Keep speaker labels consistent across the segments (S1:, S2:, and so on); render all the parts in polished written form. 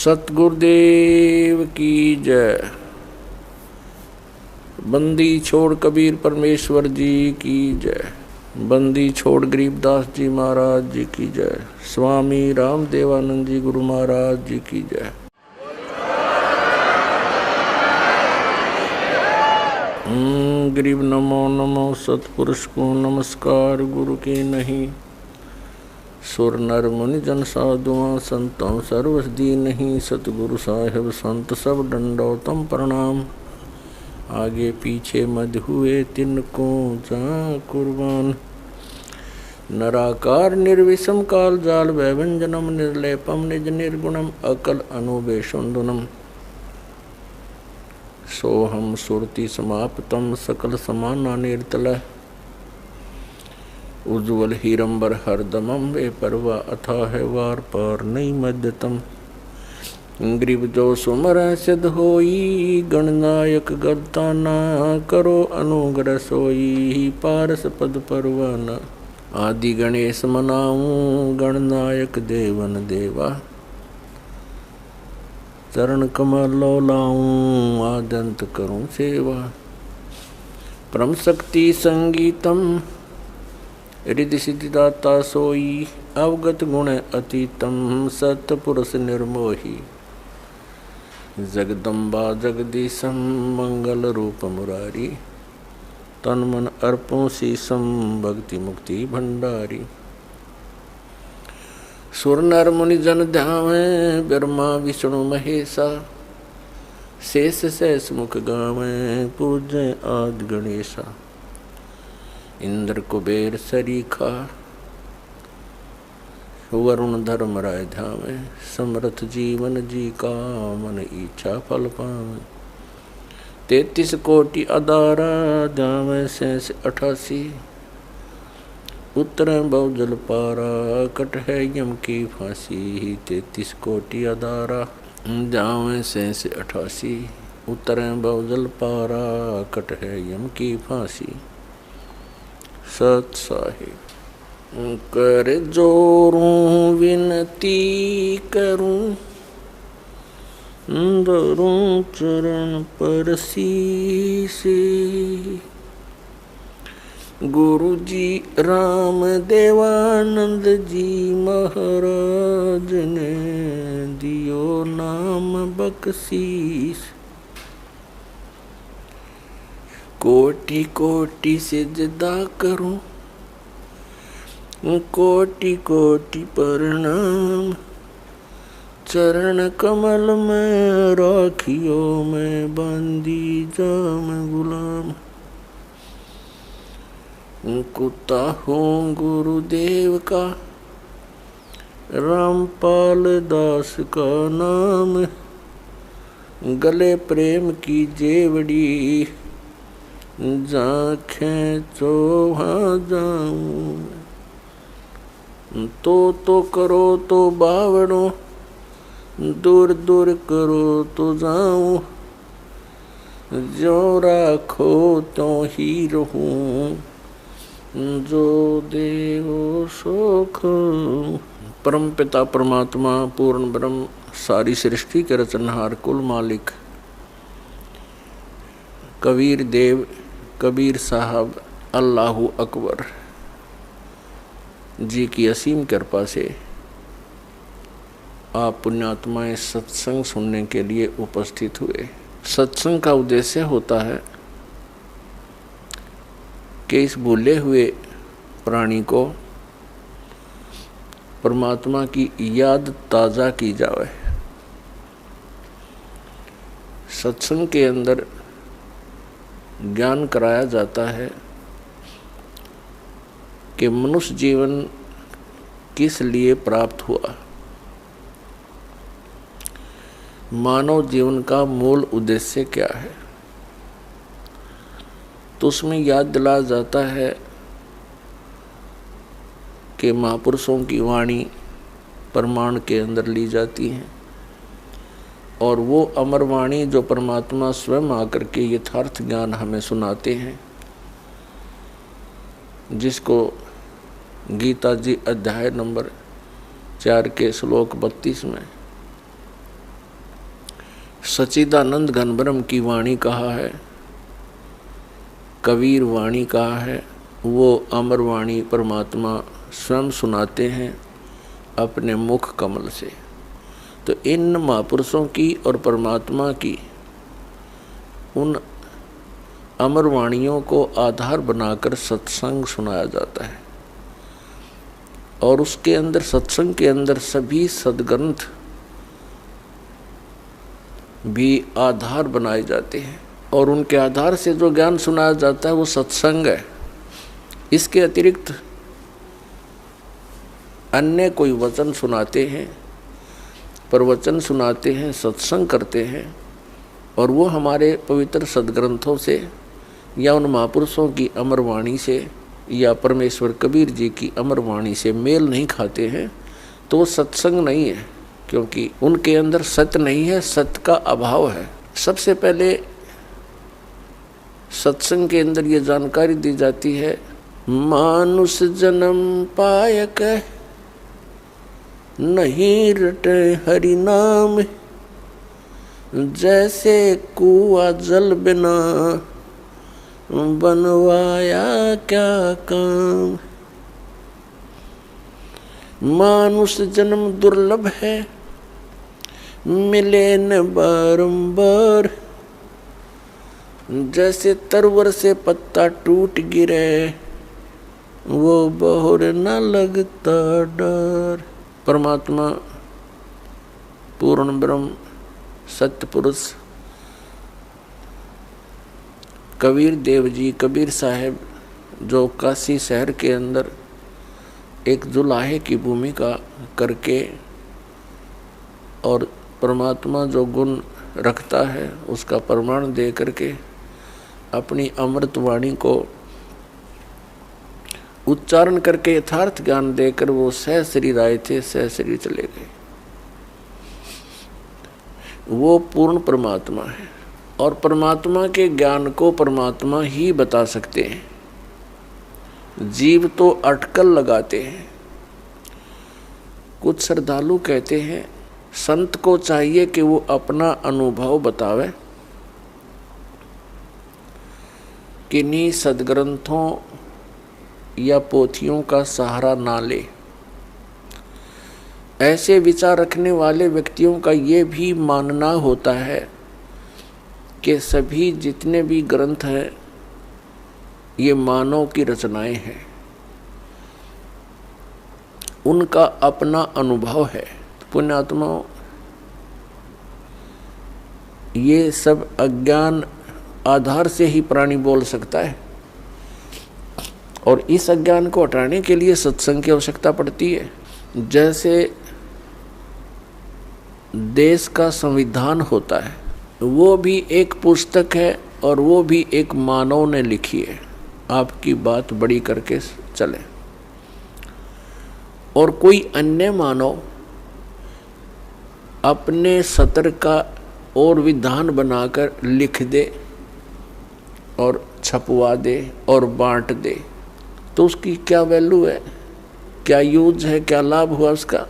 S1: सतगुरुदेव की जय। बंदी छोड़ कबीर परमेश्वर जी की जय। बंदी छोड़ गरीबदास जी महाराज जी की जय। स्वामी रामदेवानंद जी गुरु महाराज जी की जय। गरीब नमो नमो सतपुरुष को नमस्कार गुरु के नहीं। सुर नर मुनि जन साधुआ संतों सर्वस दी नहीं। सतगुरु साहेब संत सब दंडोतम प्रणाम। आगे पीछे मध हुए तिनको जा कुर्बान। नराकार निर्विषम काल जाल वैभंजनम निर्लेपम निज निर्गुणम अकल अनुबेशुंदुनम। सोहम सुरति समाप्तम सकल समाना निर्तल। उज्ज्वल हीरंबर हरदमम वे परवा अथा है वार पार नहीं मध्यतम। ग्रीब जो सुमर सिद्ध होई गणनायक गलताना। करो अनुग्रह सोई पारस पद परवाना। आदि गणेश मनाऊं गणनायक देवन देवा। चरण कमल लाऊं आदंत करूं सेवा। परम शक्ति संगीतम रिद्धि सिद्धिदाता सोई। अवगत गुण अतीतम सतपुरुष निर्मोही। जगदम्बा जगदीशम मंगल रूप मुरारी। तन मन अर्पों शीसम भक्ति मुक्ति भंडारी। सुर नर मुनि जन ध्यावे ब्रह्मा विष्णु महेशा। शेष शेष मुख गावे पूज्य आदि गणेशा। इंद्र कुबेर सरीखा वरुण धर्म राय ध्यावे। समर्थ जीवन जी का मन इच्छा फल पावे। 33 कोटि अदारा ध्यावे शेष 88। उत्तर बहुजल पारा कट है यम की फांसी। 33 कोटि अदारा ध्यावे शेष 88। उत्तर बहुजल पारा कट है यम की फांसी। सत साहिब कर जोरूं विनती करूं। धरूं चरण पर शीसे। गुरु जी राम देवानंद जी महाराज ने दियो नाम बख्शीश। कोटि कोटि सिजदा करूं कोटि कोटि प्रणाम। चरण कमल में राखियो मैं बंदी जाम गुलाम। कुत्ता हूँ गुरुदेव का रामपाल दास का नाम। गले प्रेम की जेवड़ी जाखें चोहा जाऊं। तो करो तो बावड़ो दूर दूर करो तो जाऊं। जो राखो तो ही रहूं जो देवो सुख। परम पिता परमात्मा पूर्ण ब्रह्म सारी सृष्टि के रचनहार कुल मालिक कबीर देव कबीर साहब अल्लाहु अकबर जी की असीम कृपा से आप पुण्यात्माएं सत्संग सुनने के लिए उपस्थित हुए। सत्संग का उद्देश्य होता है कि इस भूले हुए प्राणी को परमात्मा की याद ताज़ा की जाए। सत्संग के अंदर ज्ञान कराया जाता है कि मनुष्य जीवन किस लिए प्राप्त हुआ। मानव जीवन का मूल उद्देश्य क्या है। तो उसमें याद दिलाया जाता है कि महापुरुषों की वाणी प्रमाण के अंदर ली जाती है और वो अमर वाणी जो परमात्मा स्वयं आकर के यथार्थ ज्ञान हमें सुनाते हैं, जिसको गीता जी अध्याय नंबर 4 के श्लोक 32 में सच्चिदानंद घनब्रह्म की वाणी कहा है, कबीर वाणी कहा है, वो अमर वाणी परमात्मा स्वयं सुनाते हैं अपने मुख कमल से। तो इन महापुरुषों की और परमात्मा की उन अमर वाणियों को आधार बनाकर सत्संग सुनाया जाता है, और उसके अंदर सत्संग के अंदर सभी सद्ग्रंथ भी आधार बनाए जाते हैं, और उनके आधार से जो ज्ञान सुनाया जाता है वो सत्संग है। इसके अतिरिक्त अन्य कोई वचन सुनाते हैं, प्रवचन सुनाते हैं, सत्संग करते हैं, और वो हमारे पवित्र सद्ग्रंथों से या उन महापुरुषों की अमर वाणी से या परमेश्वर कबीर जी की अमर वाणी से मेल नहीं खाते हैं, तो वो सत्संग नहीं है, क्योंकि उनके अंदर सत्य नहीं है, सत्य का अभाव है। सबसे पहले सत्संग के अंदर ये जानकारी दी जाती है, मानुष जन्म पायक नहीं रटे हरि नाम, जैसे कुआ जल बिना बनवाया क्या काम। मानुष जन्म दुर्लभ है, मिले न बारंबार, जैसे तरवर से पत्ता टूट गिरे वो बहुर न लगता डर। परमात्मा पूर्ण ब्रह्म सत्य पुरुष कबीर देव जी, कबीर साहब, जो काशी शहर के अंदर एक जुलाहे की भूमिका करके और परमात्मा जो गुण रखता है उसका प्रमाण दे करके अपनी अमृत वाणी को उच्चारण करके यथार्थ ज्ञान देकर वो सह शरीर आए थे, सह शरीर चले गए। वो पूर्ण परमात्मा है, और परमात्मा के ज्ञान को परमात्मा ही बता सकते हैं। जीव तो अटकल लगाते हैं। कुछ श्रद्धालु कहते हैं संत को चाहिए कि वो अपना अनुभव बतावे, किन्हीं सद्ग्रंथों या पोथियों का सहारा ना ले। ऐसे विचार रखने वाले व्यक्तियों का ये भी मानना होता है कि सभी जितने भी ग्रंथ हैं ये मानव की रचनाएं हैं, उनका अपना अनुभव है। पुण्यात्माओं, ये सब अज्ञान आधार से ही प्राणी बोल सकता है, और इस अज्ञान को हटाने के लिए सत्संग की आवश्यकता पड़ती है। जैसे देश का संविधान होता है, वो भी एक पुस्तक है और वो भी एक मानव ने लिखी है। आपकी बात बड़ी करके चले, और कोई अन्य मानव अपने सतर का और विधान बनाकर लिख दे और छपवा दे और बांट दे, तो उसकी क्या वैल्यू है, क्या यूज है, क्या लाभ हुआ उसका?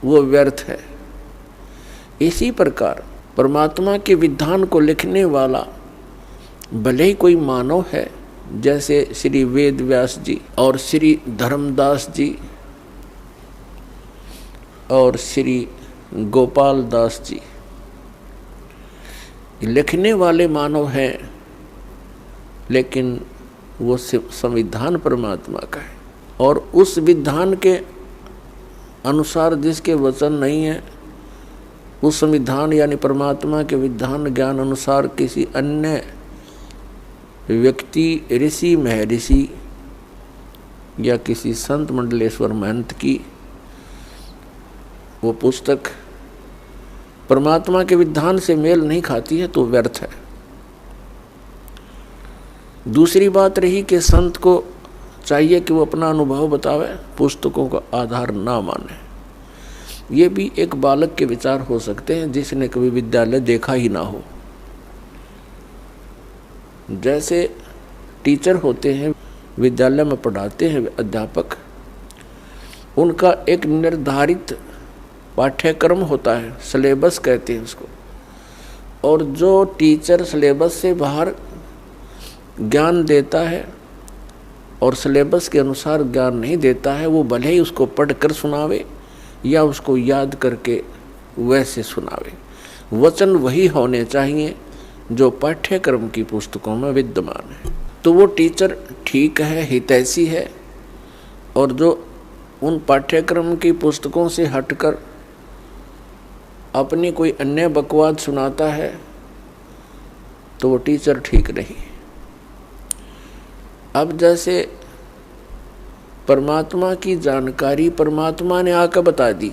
S1: वो व्यर्थ है। इसी प्रकार परमात्मा के विधान को लिखने वाला भले ही कोई मानव है, जैसे श्री वेद व्यास जी और श्री धर्मदास जी और श्री गोपाल दास जी, लिखने वाले मानव हैं, लेकिन वो संविधान परमात्मा का है, और उस विधान के अनुसार जिसके वचन नहीं है, उस संविधान यानी परमात्मा के विधान ज्ञान अनुसार किसी अन्य व्यक्ति, ऋषि महर्षि या किसी संत मंडलेश्वर महंत की वो पुस्तक परमात्मा के विधान से मेल नहीं खाती है, तो व्यर्थ है। दूसरी बात रही कि संत को चाहिए कि वो अपना अनुभव बतावे, पुस्तकों का आधार ना माने। ये भी एक बालक के विचार हो सकते हैं जिसने कभी विद्यालय देखा ही ना हो। जैसे टीचर होते हैं, विद्यालय में पढ़ाते हैं अध्यापक, उनका एक निर्धारित पाठ्यक्रम होता है, सिलेबस कहते हैं उसको। और जो टीचर सिलेबस से बाहर ज्ञान देता है और सिलेबस के अनुसार ज्ञान नहीं देता है, वो भले ही उसको पढ़कर सुनावे या उसको याद करके वैसे सुनावे। वचन वही होने चाहिए जो पाठ्यक्रम की पुस्तकों में विद्यमान है। तो वो टीचर ठीक है, हितैषी है। और जो उन पाठ्यक्रम की पुस्तकों से हटकर अपनी कोई अन्य बकवाद सुनाता है तो वो टीचर ठीक नहीं। अब जैसे परमात्मा की जानकारी परमात्मा ने आकर बता दी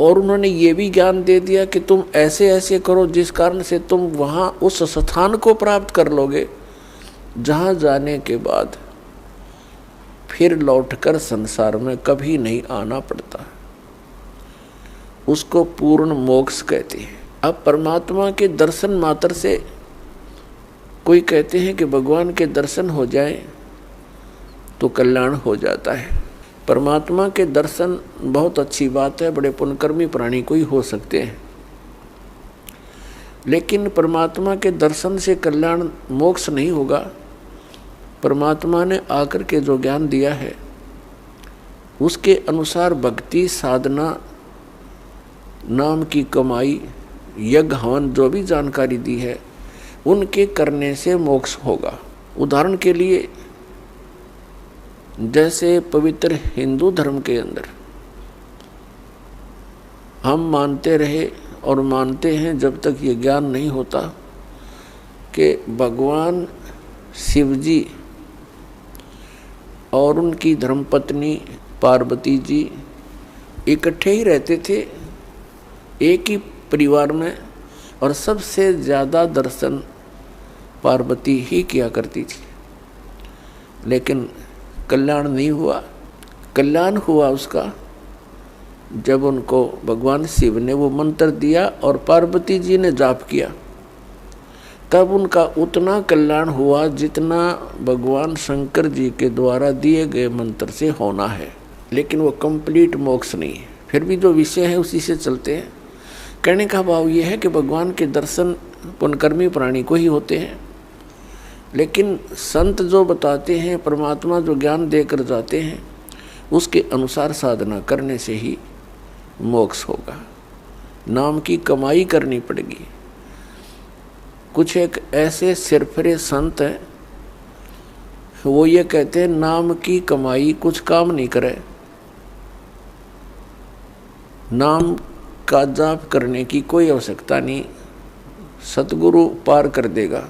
S1: और उन्होंने ये भी ज्ञान दे दिया कि तुम ऐसे ऐसे करो जिस कारण से तुम वहाँ उस स्थान को प्राप्त कर लोगे जहाँ जाने के बाद फिर लौटकर संसार में कभी नहीं आना पड़ता। उसको पूर्ण मोक्ष कहते हैं। अब परमात्मा के दर्शन मात्र से, कोई कहते हैं कि भगवान के दर्शन हो जाए तो कल्याण हो जाता है। परमात्मा के दर्शन बहुत अच्छी बात है, बड़े पुण्यकर्मी प्राणी को ही हो सकते हैं, लेकिन परमात्मा के दर्शन से कल्याण मोक्ष नहीं होगा। परमात्मा ने आकर के जो ज्ञान दिया है उसके अनुसार भक्ति साधना, नाम की कमाई, यज्ञ हवन जो भी जानकारी दी है उनके करने से मोक्ष होगा। उदाहरण के लिए जैसे पवित्र हिंदू धर्म के अंदर हम मानते रहे और मानते हैं जब तक ये ज्ञान नहीं होता कि भगवान शिव जी और उनकी धर्मपत्नी पार्वती जी इकट्ठे ही रहते थे एक ही परिवार में, और सबसे ज़्यादा दर्शन पार्वती ही किया करती थी, लेकिन कल्याण नहीं हुआ। कल्याण हुआ उसका जब उनको भगवान शिव ने वो मंत्र दिया और पार्वती जी ने जाप किया, तब उनका उतना कल्याण हुआ जितना भगवान शंकर जी के द्वारा दिए गए मंत्र से होना है। लेकिन वो कंप्लीट मोक्ष नहीं है। फिर भी जो विषय है उसी से चलते हैं। कहने का भाव ये है कि भगवान के दर्शन पुण्यकर्मी प्राणी को ही होते हैं, लेकिन संत जो बताते हैं, परमात्मा जो ज्ञान देकर जाते हैं, उसके अनुसार साधना करने से ही मोक्ष होगा। नाम की कमाई करनी पड़ेगी। कुछ एक ऐसे सिरफिरे संत हैं, वो ये कहते हैं नाम की कमाई कुछ काम नहीं करे, नाम का जाप करने की कोई आवश्यकता नहीं, सतगुरु पार कर देगा।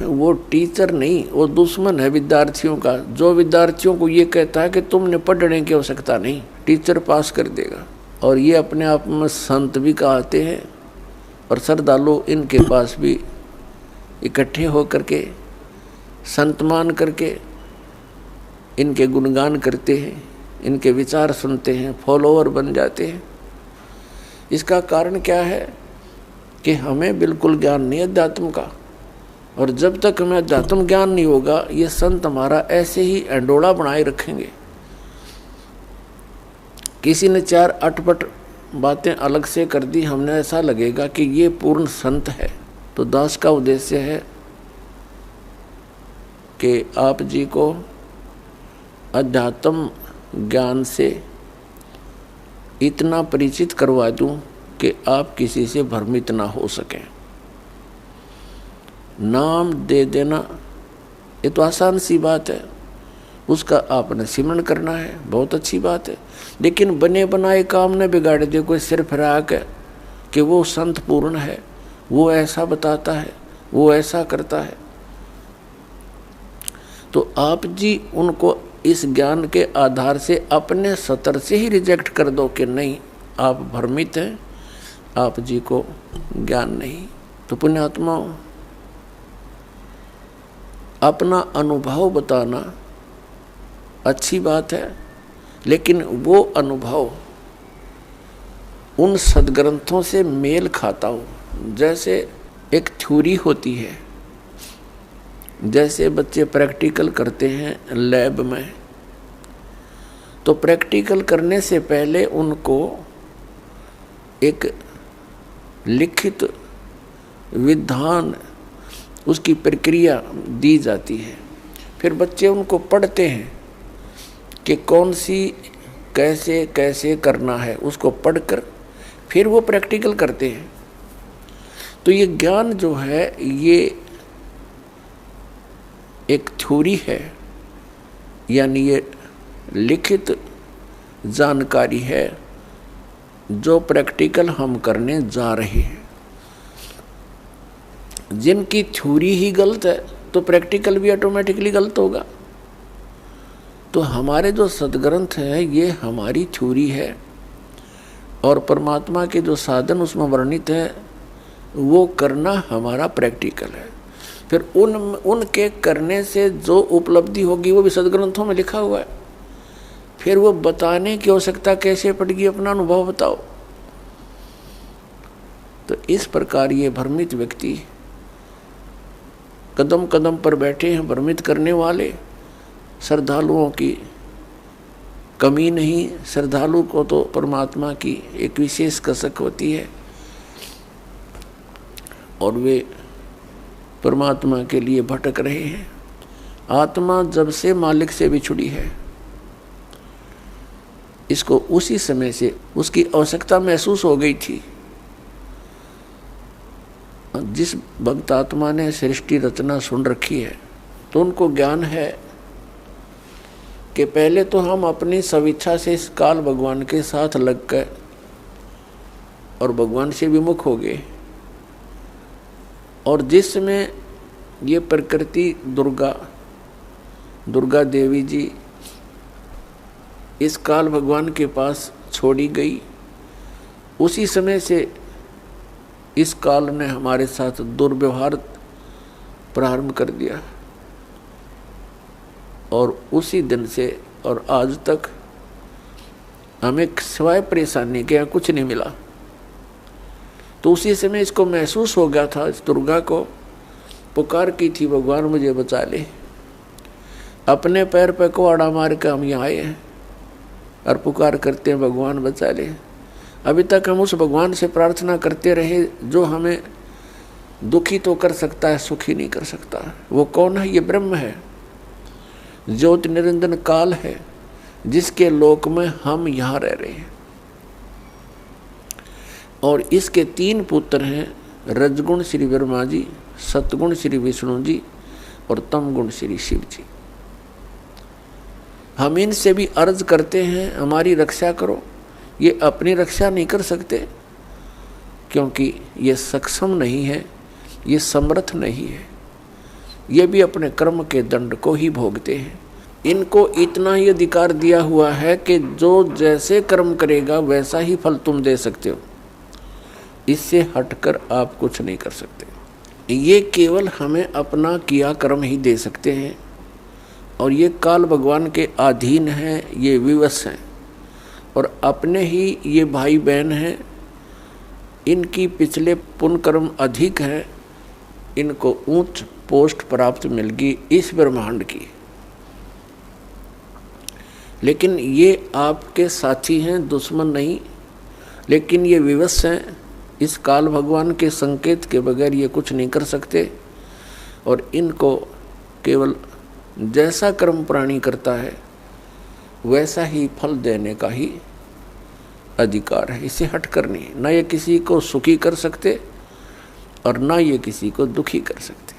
S1: वो टीचर नहीं, वो दुश्मन है विद्यार्थियों का, जो विद्यार्थियों को ये कहता है कि तुमने पढ़ने की आवश्यकता नहीं, टीचर पास कर देगा। और ये अपने आप में संत भी कहते हैं और श्रद्धालु इनके पास भी इकट्ठे होकर के संत मान करके इनके गुणगान करते हैं, इनके विचार सुनते हैं, फॉलोअर बन जाते हैं। इसका कारण क्या है कि हमें बिल्कुल ज्ञान नहीं अध्यात्म का, और जब तक हमें अध्यात्म ज्ञान नहीं होगा ये संत हमारा ऐसे ही अंडोला बनाए रखेंगे। किसी ने चार अटपट बातें अलग से कर दी, हमने ऐसा लगेगा कि ये पूर्ण संत है। तो दास का उद्देश्य है कि आप जी को अध्यात्म ज्ञान से इतना परिचित करवा दूं कि आप किसी से भ्रमित ना हो सकें। नाम दे देना ये तो आसान सी बात है, उसका आपने सिमरण करना है, बहुत अच्छी बात है। लेकिन बने बनाए काम न बिगाड़ दे कोई सिर फिरा के कि वो संत पूर्ण है, वो ऐसा बताता है, वो ऐसा करता है। तो आप जी उनको इस ज्ञान के आधार से अपने सतर से ही रिजेक्ट कर दो कि नहीं, आप भ्रमित हैं, आप जी को ज्ञान नहीं। तो पुण्यात्मा अपना अनुभव बताना अच्छी बात है, लेकिन वो अनुभव उन सदग्रंथों से मेल खाता हो। जैसे एक थ्योरी होती है, जैसे बच्चे प्रैक्टिकल करते हैं लैब में, तो प्रैक्टिकल करने से पहले उनको एक लिखित विधान, उसकी प्रक्रिया दी जाती है। फिर बच्चे उनको पढ़ते हैं कि कौन सी कैसे कैसे करना है, उसको पढ़कर फिर वो प्रैक्टिकल करते हैं। तो ये ज्ञान जो है ये एक थ्योरी है, यानी ये लिखित जानकारी है जो प्रैक्टिकल हम करने जा रहे हैं। जिनकी थ्योरी ही गलत है तो प्रैक्टिकल भी ऑटोमेटिकली गलत होगा। तो हमारे जो सदग्रंथ हैं ये हमारी थ्योरी है और परमात्मा के जो साधन उसमें वर्णित हैं वो करना हमारा प्रैक्टिकल है। फिर उनके करने से जो उपलब्धि होगी वो भी सदग्रंथों में लिखा हुआ है। फिर वो बताने की आवश्यकता कैसे पड़ेगी, अपना अनुभव बताओ। तो इस प्रकार ये भ्रमित व्यक्ति कदम कदम पर बैठे हैं, भ्रमित करने वाले। श्रद्धालुओं की कमी नहीं, श्रद्धालु को तो परमात्मा की एक विशेष कसक होती है और वे परमात्मा के लिए भटक रहे हैं। आत्मा जब से मालिक से बिछुड़ी है, इसको उसी समय से उसकी आवश्यकता महसूस हो गई थी। जिस भक्त आत्मा ने सृष्टि रचना सुन रखी है तो उनको ज्ञान है कि पहले तो हम अपनी स्वेच्छा से इस काल भगवान के साथ लग गए और भगवान से विमुख हो गए। और जिसमें ये प्रकृति दुर्गा देवी जी इस काल भगवान के पास छोड़ी गई, उसी समय से इस काल ने हमारे साथ दुर्व्यवहार प्रारंभ कर दिया और उसी दिन से और आज तक हमें सिवाय परेशानी के यहाँ कुछ नहीं मिला। तो उसी समय इसको महसूस हो गया था, इस दुर्गा को पुकार की थी, भगवान मुझे बचा ले। अपने पैर पे कुआड़ा मार के हम यहाँ आए हैं और पुकार करते हैं भगवान बचा ले। अभी तक हम उस भगवान से प्रार्थना करते रहे जो हमें दुखी तो कर सकता है, सुखी नहीं कर सकता। वो कौन है? ये ब्रह्म है, ज्योति निरंजन काल है, जिसके लोक में हम यहाँ रह रहे हैं। और इसके 3 पुत्र हैं, रजगुण श्री ब्रह्मा जी, सतगुण श्री विष्णु जी और तमगुण श्री शिव जी। हम इनसे भी अर्ज करते हैं हमारी रक्षा करो। ये अपनी रक्षा नहीं कर सकते क्योंकि ये सक्षम नहीं है, ये समर्थ नहीं है। ये भी अपने कर्म के दंड को ही भोगते हैं। इनको इतना ही अधिकार दिया हुआ है कि जो जैसे कर्म करेगा वैसा ही फल तुम दे सकते हो, इससे हटकर आप कुछ नहीं कर सकते। ये केवल हमें अपना किया कर्म ही दे सकते हैं और ये काल भगवान के अधीन हैं, ये विवश हैं और अपने ही ये भाई बहन हैं। इनकी पिछले पुण्य कर्म अधिक है, इनको ऊंच पोस्ट प्राप्त मिल गई इस ब्रह्मांड की। लेकिन ये आपके साथी हैं, दुश्मन नहीं। लेकिन ये विवश हैं, इस काल भगवान के संकेत के बगैर ये कुछ नहीं कर सकते और इनको केवल जैसा कर्म प्राणी करता है वैसा ही फल देने का ही अधिकार है। इसे हटकर नहीं। ना ये किसी को सुखी कर सकते और ना ये किसी को दुखी कर सकते।